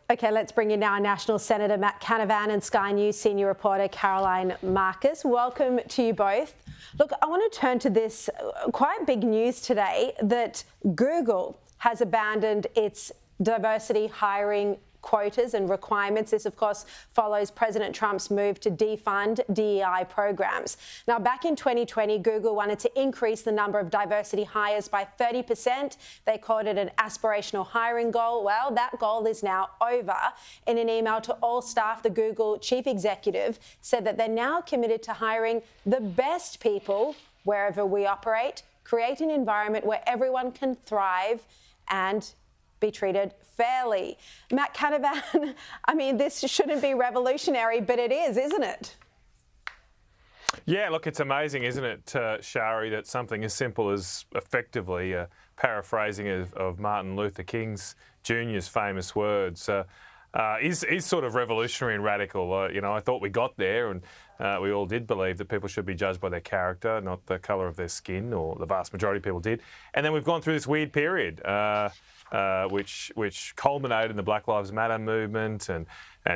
Okay, let's bring in now National Senator Matt Canavan and Sky News senior reporter Sharri Markson. Welcome to you both. Look, I want to turn to this quite big news today that Google has abandoned its diversity hiring quotas and requirements. This, of course, follows President Trump's move to defund DEI programs. Now, back in 2020, Google wanted to increase the number of diversity hires by 30%. They called it an aspirational hiring goal. Well, that goal is now over. In an email to all staff, the Google chief executive said that they're now committed to hiring the best people wherever we operate, create an environment where everyone can thrive and be treated fairly. Matt Canavan, I mean, this shouldn't be revolutionary, but it is, isn't it? Yeah, look, it's amazing, isn't it, Sharri, that something as simple as effectively a paraphrasing of Martin Luther King Jr.'s famous words is sort of revolutionary and radical. You know, I thought we got there, and we all did believe that people should be judged by their character, not the colour of their skin, or the vast majority of people did. And then we've gone through this weird period, which culminated in the Black Lives Matter movement and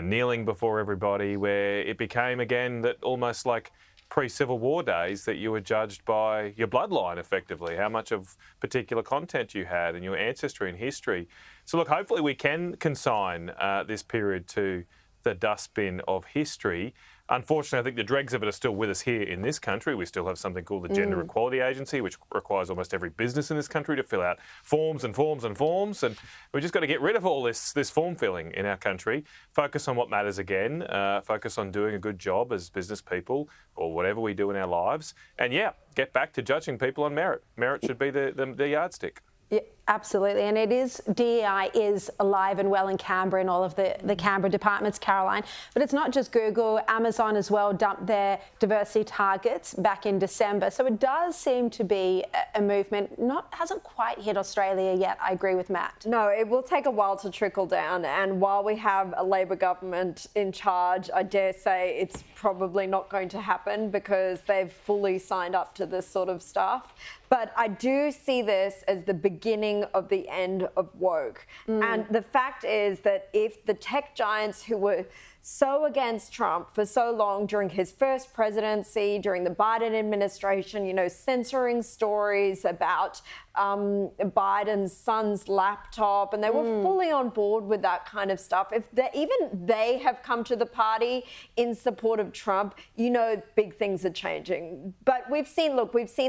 kneeling before everybody, where it became again that almost like pre-Civil War days that you were judged by your bloodline, effectively, how much of particular content you had and your ancestry and history. So look, hopefully we can consign this period to the dustbin of history. Unfortunately, I think the dregs of it are still with us here in this country. We still have something called the Gender Equality Agency, which requires almost every business in this country to fill out forms and forms and forms. And we've just got to get rid of all this form filling in our country, focus on what matters again, focus on doing a good job as business people or whatever we do in our lives. And yeah, get back to judging people on merit. Merit should be the yardstick. Yeah, absolutely. And it is, DEI is alive and well in Canberra and all of the Canberra departments, Caroline. But it's not just Google. Amazon as well dumped their diversity targets back in December. So it does seem to be a movement, hasn't quite hit Australia yet. I agree with Matt. No, it will take a while to trickle down. And while we have a Labor government in charge, I dare say it's probably not going to happen because they've fully signed up to this sort of stuff. But I do see this as the beginning of the end of woke. And the fact is that if the tech giants who were so against Trump for so long during his first presidency, during the Biden administration, you know, censoring stories about Biden's son's laptop, and they were fully on board with that kind of stuff. If even they have come to the party in support of Trump, you know, big things are changing. But we've seen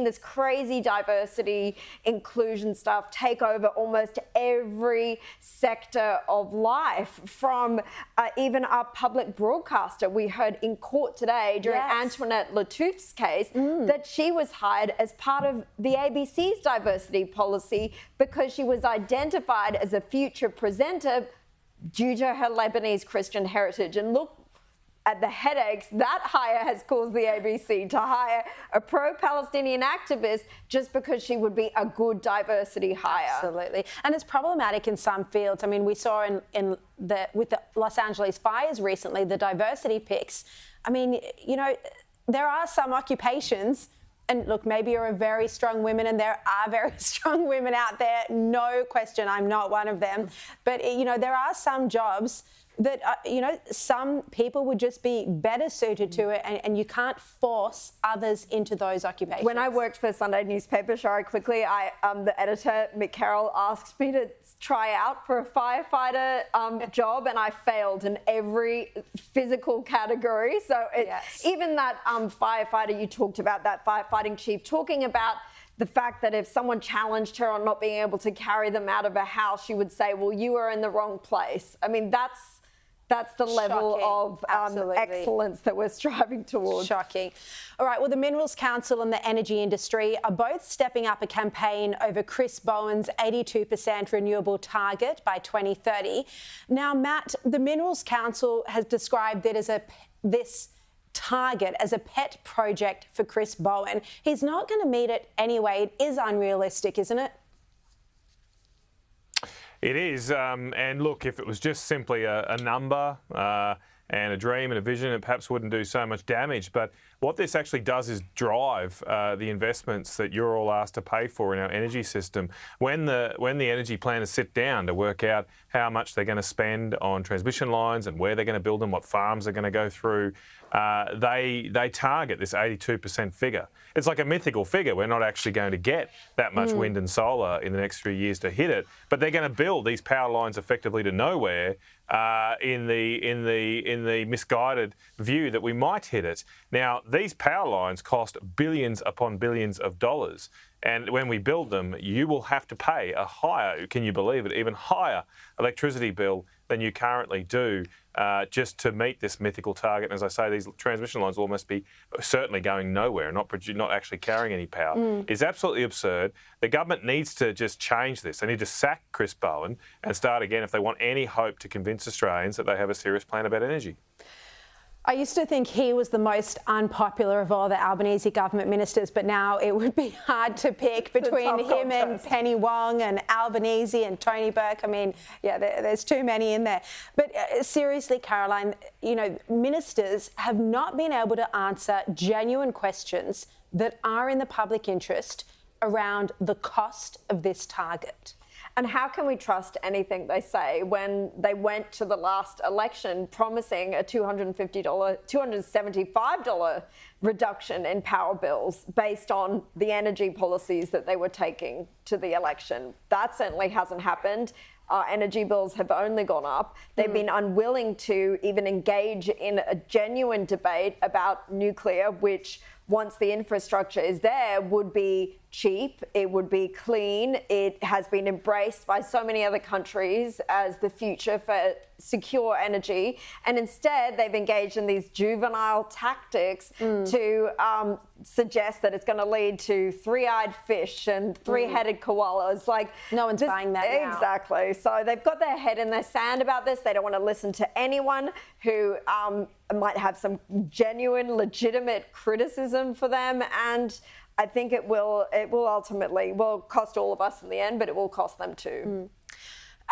this crazy diversity, inclusion stuff take over almost every sector of life, from even our public broadcaster. We heard in court today during Antoinette Lattouf's case that she was hired as part of the ABC's diversity policy because she was identified as a future presenter due to her Lebanese Christian heritage. And look at the headaches that hire has caused the ABC to hire a pro-Palestinian activist just because she would be a good diversity hire. Absolutely. And it's problematic in some fields. I mean, we saw with the Los Angeles fires recently, the diversity picks. I mean, you know, there are some occupations, and look, maybe you're a very strong woman, and there are very strong women out there, no question, I'm not one of them. But, you know, there are some jobs that, you know, some people would just be better suited to it, and you can't force others into those occupations. When I worked for the Sunday newspaper, Sharri, quickly, the editor, Mick Carroll, asked me to try out for a firefighter job, and I failed in every physical category. So even that firefighter you talked about, that firefighting chief, talking about the fact that if someone challenged her on not being able to carry them out of a house, she would say, well, you are in the wrong place. I mean, that's the level of excellence that we're striving towards. Shocking. All right, well, the Minerals Council and the energy industry are both stepping up a campaign over Chris Bowen's 82% renewable target by 2030. Now, Matt, the Minerals Council has described it as this target as a pet project for Chris Bowen. He's not going to meet it anyway. It is unrealistic, isn't it? It is, and look, if it was just simply a number and a dream and a vision, and perhaps wouldn't do so much damage. But what this actually does is drive the investments that you're all asked to pay for in our energy system. When the energy planners sit down to work out how much they're going to spend on transmission lines and where they're going to build them, what farms they're going to go through, they target this 82% figure. It's like a mythical figure. We're not actually going to get that much wind and solar in the next few years to hit it, but they're going to build these power lines effectively to nowhere in the misguided view that we might hit it. Now, these power lines cost billions upon billions of dollars. And when we build them, you will have to pay a higher, can you believe it, even higher electricity bill than you currently do just to meet this mythical target. And as I say, these transmission lines will almost be certainly going nowhere, not actually carrying any power. It's absolutely absurd. The government needs to just change this. They need to sack Chris Bowen and start again if they want any hope to convince Australians that they have a serious plan about energy. I used to think he was the most unpopular of all the Albanese government ministers, but now it would be hard to pick between him and Penny Wong and Albanese and Tony Burke. I mean, yeah, there's too many in there. But seriously, Caroline, you know, ministers have not been able to answer genuine questions that are in the public interest around the cost of this target. And how can we trust anything they say when they went to the last election promising a $275 reduction in power bills based on the energy policies that they were taking to the election? That certainly hasn't happened. Our energy bills have only gone up. They've been unwilling to even engage in a genuine debate about nuclear, which once the infrastructure is there would be cheap, it would be clean. It has been embraced by so many other countries as the future for secure energy. And instead, they've engaged in these juvenile tactics to suggest that it's going to lead to three-eyed fish and three-headed koalas. Like, no one's buying that now. Exactly. So they've got their head in the sand about this. They don't want to listen to anyone who might have some genuine, legitimate criticism for them. And I think it will ultimately cost all of us in the end, but it will cost them too.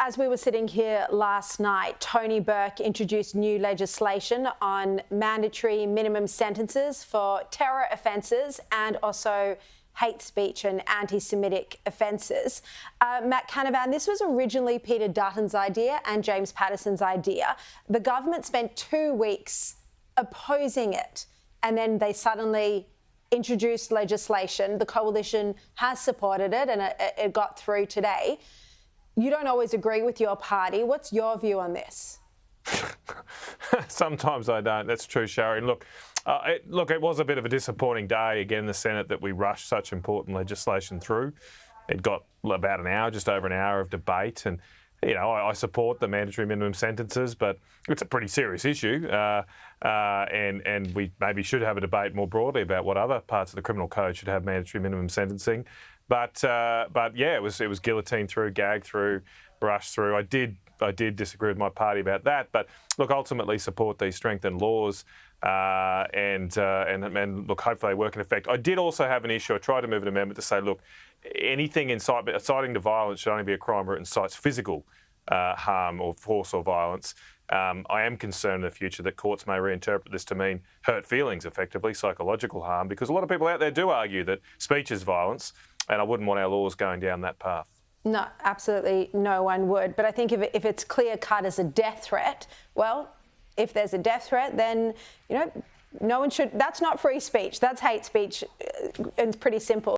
As we were sitting here last night, Tony Burke introduced new legislation on mandatory minimum sentences for terror offences and also hate speech and anti-Semitic offences. Matt Canavan, this was originally Peter Dutton's idea and James Patterson's idea. The government spent 2 weeks opposing it, and then they suddenly introduced legislation. The coalition has supported it, and it got through today. You don't always agree with your party. What's your view on this? Sometimes I don't. That's true, Sharri. And look, it was a bit of a disappointing day again in the Senate that we rushed such important legislation through. It got about an hour, just over an hour of debate, and you know, I support the mandatory minimum sentences, but it's a pretty serious issue, and we maybe should have a debate more broadly about what other parts of the criminal code should have mandatory minimum sentencing. But yeah, it was guillotine through, gag through, rush through. I did disagree with my party about that, but look, ultimately support these strengthened laws, and look, hopefully they work in effect. I did also have an issue. I tried to move an amendment to say, look, anything inciting to violence should only be a crime where it incites physical harm or force or violence. I am concerned in the future that courts may reinterpret this to mean hurt feelings, effectively, psychological harm, because a lot of people out there do argue that speech is violence, and I wouldn't want our laws going down that path. No, absolutely no one would. But I think if it's clear cut as a death threat, well, if there's a death threat, then, you know, no one should. That's not free speech. That's hate speech. It's pretty simple.